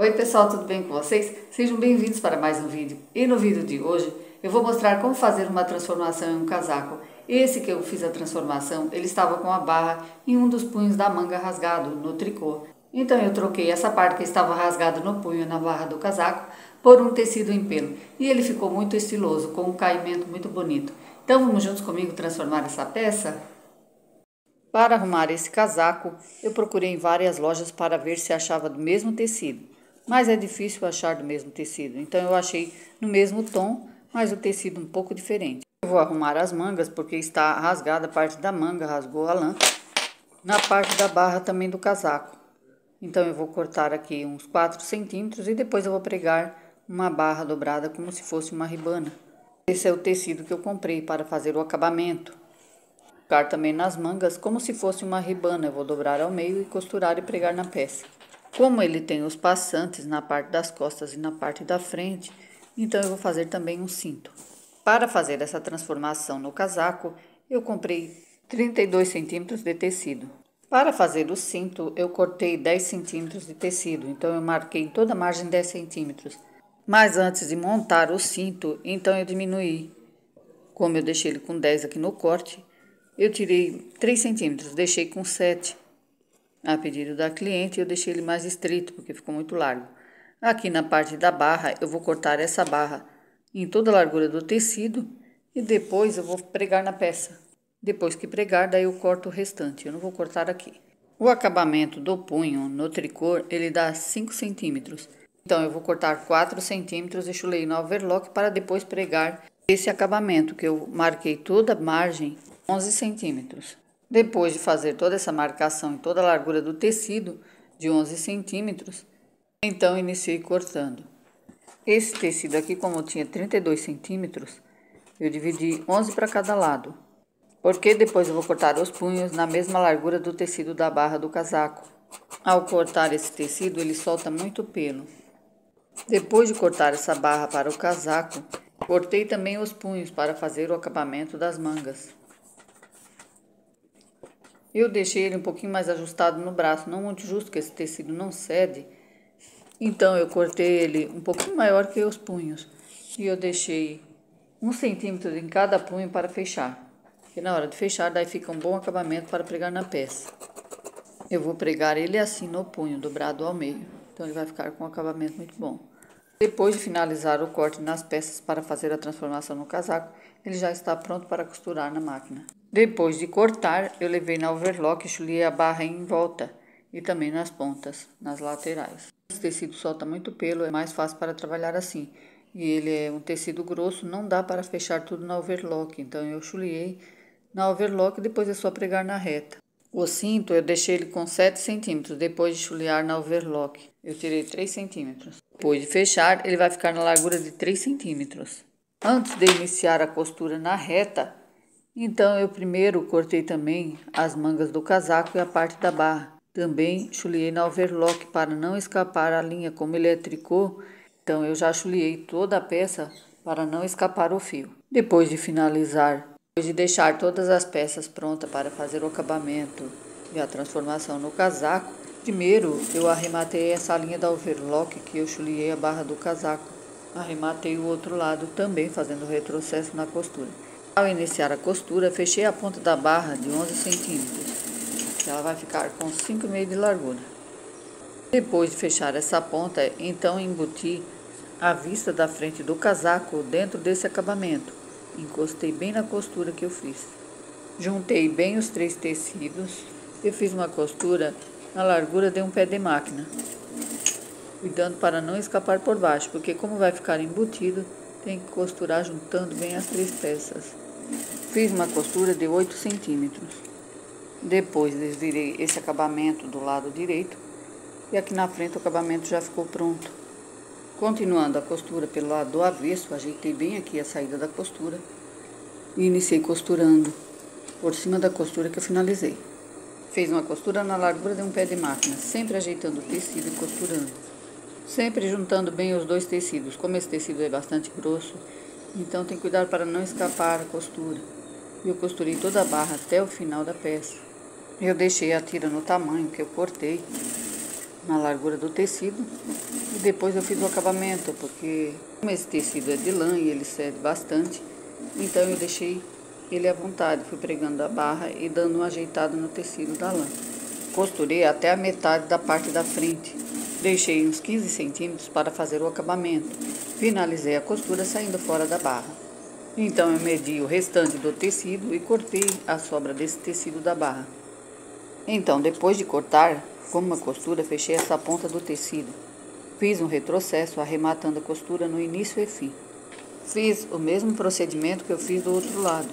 Oi pessoal, tudo bem com vocês? Sejam bem-vindos para mais um vídeo. E no vídeo de hoje eu vou mostrar como fazer uma transformação em um casaco. Esse que eu fiz a transformação, ele estava com a barra em um dos punhos da manga rasgado no tricô. Então eu troquei essa parte que estava rasgada no punho na barra do casaco por um tecido em pelo. E ele ficou muito estiloso, com um caimento muito bonito. Então vamos juntos comigo transformar essa peça? Para arrumar esse casaco, eu procurei em várias lojas para ver se achava do mesmo tecido. Mas é difícil achar do mesmo tecido, então eu achei no mesmo tom, mas o tecido um pouco diferente. Eu vou arrumar as mangas porque está rasgada a parte da manga, rasgou a lã, na parte da barra também do casaco. Então eu vou cortar aqui uns 4 centímetros e depois eu vou pregar uma barra dobrada como se fosse uma ribana. Esse é o tecido que eu comprei para fazer o acabamento. Colocar também nas mangas como se fosse uma ribana, eu vou dobrar ao meio e costurar e pregar na peça. Como ele tem os passantes na parte das costas e na parte da frente, então eu vou fazer também um cinto. Para fazer essa transformação no casaco, eu comprei 32 centímetros de tecido. Para fazer o cinto, eu cortei 10 centímetros de tecido, então eu marquei toda a margem 10 centímetros. Mas antes de montar o cinto, então eu diminuí. Como eu deixei ele com 10 aqui no corte, eu tirei 3 centímetros, deixei com 7. A pedido da cliente, eu deixei ele mais estreito, porque ficou muito largo. Aqui na parte da barra, eu vou cortar essa barra em toda a largura do tecido e depois eu vou pregar na peça. Depois que pregar, daí eu corto o restante, eu não vou cortar aqui. O acabamento do punho no tricô, ele dá 5 centímetros. Então, eu vou cortar 4 centímetros e chulei no overlock para depois pregar esse acabamento, que eu marquei toda a margem 11 centímetros. Depois de fazer toda essa marcação em toda a largura do tecido, de 11 centímetros, então iniciei cortando. Esse tecido aqui, como tinha 32 centímetros, eu dividi 11 para cada lado, porque depois eu vou cortar os punhos na mesma largura do tecido da barra do casaco. Ao cortar esse tecido, ele solta muito pelo. Depois de cortar essa barra para o casaco, cortei também os punhos para fazer o acabamento das mangas. Eu deixei ele um pouquinho mais ajustado no braço, não muito justo, que esse tecido não cede. Então, eu cortei ele um pouquinho maior que os punhos. E eu deixei 1 centímetro em cada punho para fechar. E na hora de fechar, daí fica um bom acabamento para pregar na peça. Eu vou pregar ele assim no punho, dobrado ao meio. Então, ele vai ficar com um acabamento muito bom. Depois de finalizar o corte nas peças para fazer a transformação no casaco, ele já está pronto para costurar na máquina. Depois de cortar, eu levei na overlock e chulei a barra em volta e também nas pontas, nas laterais. Esse tecido solta muito pelo, é mais fácil para trabalhar assim. E ele é um tecido grosso, não dá para fechar tudo na overlock, então eu chulei na overlock e depois é só pregar na reta. O cinto eu deixei ele com 7 centímetros, depois de chulear na overlock. Eu tirei 3 centímetros. Depois de fechar, ele vai ficar na largura de 3 centímetros. Antes de iniciar a costura na reta, então eu primeiro cortei também as mangas do casaco e a parte da barra. Também chuleei na overlock para não escapar a linha, como ele é tricô, então eu já chuleei toda a peça para não escapar o fio. Depois de finalizar, depois de deixar todas as peças prontas para fazer o acabamento e a transformação no casaco, primeiro eu arrematei essa linha da overlock que eu chuleei a barra do casaco. Arrematei o outro lado também, fazendo retrocesso na costura. Ao iniciar a costura, fechei a ponta da barra de 11 centímetros. Ela vai ficar com 5,5 de largura. Depois de fechar essa ponta, então embuti a vista da frente do casaco dentro desse acabamento. Encostei bem na costura que eu fiz. Juntei bem os 3 tecidos e fiz uma costura na largura de um pé de máquina, cuidando para não escapar por baixo, porque como vai ficar embutido, tem que costurar juntando bem as 3 peças. Fiz uma costura de 8 centímetros. Depois desvirei esse acabamento do lado direito e aqui na frente o acabamento já ficou pronto. Continuando a costura pelo lado do avesso, ajeitei bem aqui a saída da costura e iniciei costurando por cima da costura que eu finalizei. Fiz uma costura na largura de um pé de máquina, sempre ajeitando o tecido e costurando. Sempre juntando bem os 2 tecidos. Como esse tecido é bastante grosso, então tem que cuidar para não escapar a costura. Eu costurei toda a barra até o final da peça. Eu deixei a tira no tamanho que eu cortei. na largura do tecido e depois eu fiz o acabamento, porque como esse tecido é de lã e ele cede bastante, então eu deixei ele à vontade, fui pregando a barra e dando uma ajeitada no tecido da lã. Costurei até a metade da parte da frente, deixei uns 15 centímetros para fazer o acabamento, finalizei a costura saindo fora da barra. Então eu medi o restante do tecido e cortei a sobra desse tecido da barra. Então, depois de cortar, com uma costura, fechei essa ponta do tecido. Fiz um retrocesso, arrematando a costura no início e fim. Fiz o mesmo procedimento que eu fiz do outro lado.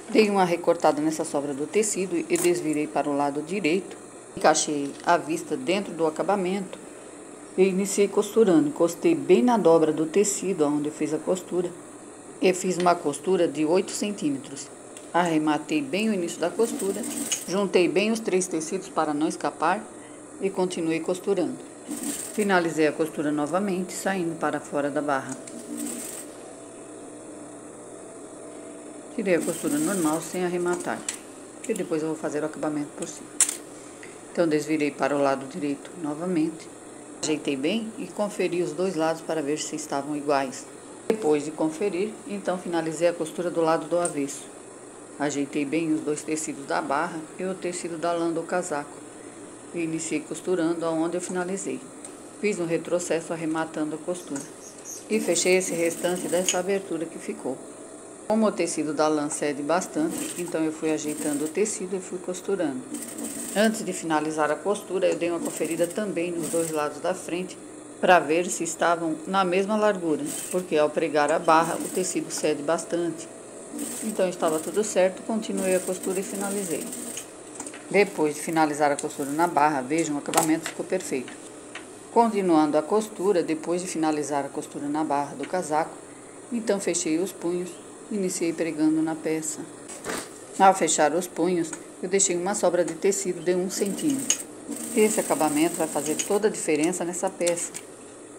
Dei uma recortada nessa sobra do tecido e desvirei para o lado direito. Encaixei a vista dentro do acabamento e iniciei costurando. Encostei bem na dobra do tecido onde eu fiz a costura e fiz uma costura de 8 centímetros. Arrematei bem o início da costura, juntei bem os 3 tecidos para não escapar e continuei costurando. Finalizei a costura novamente, saindo para fora da barra. Tirei a costura normal sem arrematar, e depois eu vou fazer o acabamento por cima. Então desvirei para o lado direito novamente, ajeitei bem e conferi os dois lados para ver se estavam iguais. Depois de conferir, então finalizei a costura do lado do avesso. Ajeitei bem os 2 tecidos da barra e o tecido da lã do casaco. E iniciei costurando aonde eu finalizei. Fiz um retrocesso arrematando a costura. E fechei esse restante dessa abertura que ficou. Como o tecido da lã cede bastante, então eu fui ajeitando o tecido e fui costurando. Antes de finalizar a costura, eu dei uma conferida também nos 2 lados da frente para ver se estavam na mesma largura, porque ao pregar a barra o tecido cede bastante. Então estava tudo certo, continuei a costura e finalizei. Depois de finalizar a costura na barra, vejam, o acabamento ficou perfeito. Continuando a costura, depois de finalizar a costura na barra do casaco, então fechei os punhos e iniciei pregando na peça. Ao fechar os punhos, eu deixei uma sobra de tecido de 1 centímetro. Esse acabamento vai fazer toda a diferença nessa peça.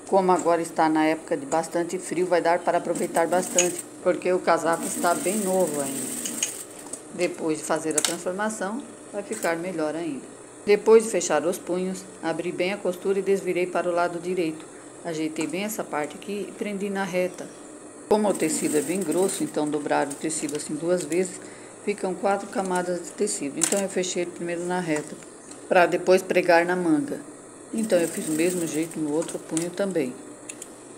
Como agora está na época de bastante frio, vai dar para aproveitar bastante, porque o casaco está bem novo ainda. Depois de fazer a transformação, vai ficar melhor ainda. Depois de fechar os punhos, abri bem a costura e desvirei para o lado direito. Ajeitei bem essa parte aqui e prendi na reta. Como o tecido é bem grosso, então dobrar o tecido assim 2 vezes, ficam 4 camadas de tecido. Então eu fechei ele primeiro na reta, para depois pregar na manga. Então eu fiz o mesmo jeito no outro punho também.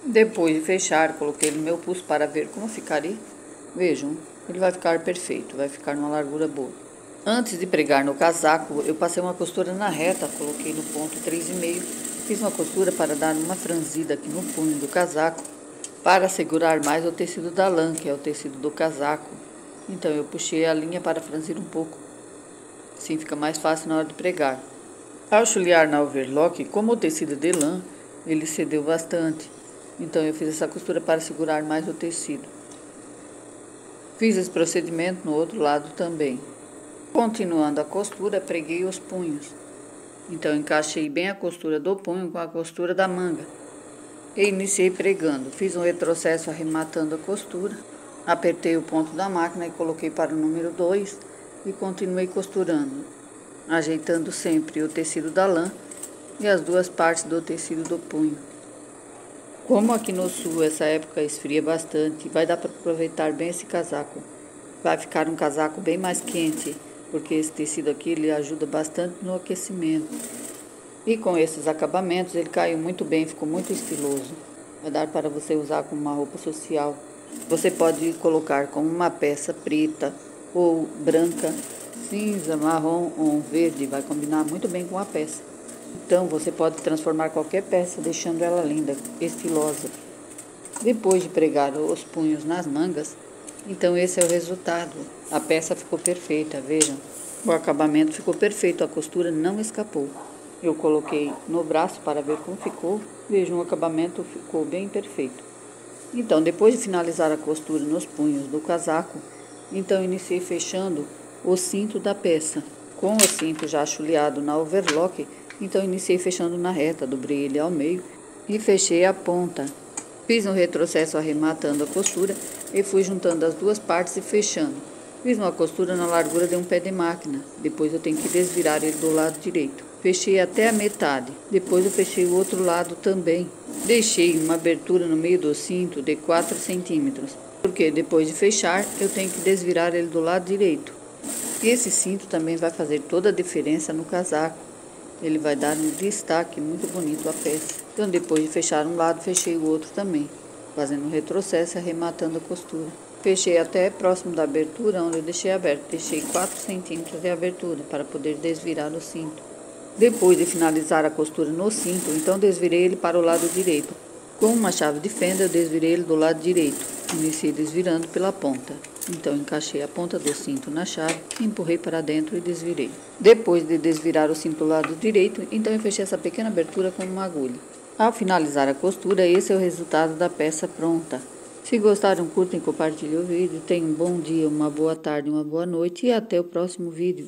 Depois de fechar, coloquei no meu pulso para ver como ficaria. Vejam, ele vai ficar perfeito, vai ficar numa largura boa. Antes de pregar no casaco, eu passei uma costura na reta, coloquei no ponto 3,5. Fiz uma costura para dar uma franzida aqui no punho do casaco, para segurar mais o tecido da lã, que é o tecido do casaco. Então eu puxei a linha para franzir um pouco. Assim fica mais fácil na hora de pregar. Ao chulear na overlock, como o tecido é de lã, ele cedeu bastante. Então eu fiz essa costura para segurar mais o tecido. Fiz esse procedimento no outro lado também. Continuando a costura, preguei os punhos. Então encaixei bem a costura do punho com a costura da manga. E iniciei pregando. Fiz um retrocesso arrematando a costura. Apertei o ponto da máquina e coloquei para o número 2 e continuei costurando, ajeitando sempre o tecido da lã e as 2 partes do tecido do punho. Como aqui no sul essa época esfria bastante, vai dar para aproveitar bem esse casaco. Vai ficar um casaco bem mais quente, porque esse tecido aqui ele ajuda bastante no aquecimento. E com esses acabamentos ele caiu muito bem, ficou muito estiloso. Vai dar para você usar como uma roupa social. Você pode colocar como uma peça preta ou branca, cinza, marrom ou verde, vai combinar muito bem com a peça. Então você pode transformar qualquer peça deixando ela linda, estilosa. Depois de pregar os punhos nas mangas, então esse é o resultado. A peça ficou perfeita, vejam. O acabamento ficou perfeito, a costura não escapou. Eu coloquei no braço para ver como ficou. Vejam, o acabamento ficou bem perfeito. Então, depois de finalizar a costura nos punhos do casaco, então iniciei fechando o cinto da peça. Com o cinto já chuleado na overlock, então iniciei fechando na reta, dobrei ele ao meio e fechei a ponta. Fiz um retrocesso arrematando a costura e fui juntando as 2 partes e fechando. Fiz uma costura na largura de um pé de máquina, depois eu tenho que desvirar ele do lado direito. Fechei até a metade, depois eu fechei o outro lado também. Deixei uma abertura no meio do cinto de 4 centímetros, porque depois de fechar eu tenho que desvirar ele do lado direito. Esse cinto também vai fazer toda a diferença no casaco. Ele vai dar um destaque muito bonito à peça. Então, depois de fechar um lado, fechei o outro também, fazendo um retrocesso e arrematando a costura. Fechei até próximo da abertura, onde eu deixei aberto. Deixei 4 centímetros de abertura para poder desvirar o cinto. Depois de finalizar a costura no cinto, então desvirei ele para o lado direito. Com uma chave de fenda, eu desvirei ele do lado direito. Iniciei desvirando pela ponta. Então, encaixei a ponta do cinto na chave, empurrei para dentro e desvirei. Depois de desvirar o cinto do lado direito, então eu fechei essa pequena abertura com uma agulha. Ao finalizar a costura, esse é o resultado da peça pronta. Se gostaram, curtem e compartilhem o vídeo. Tenham um bom dia, uma boa tarde, uma boa noite e até o próximo vídeo.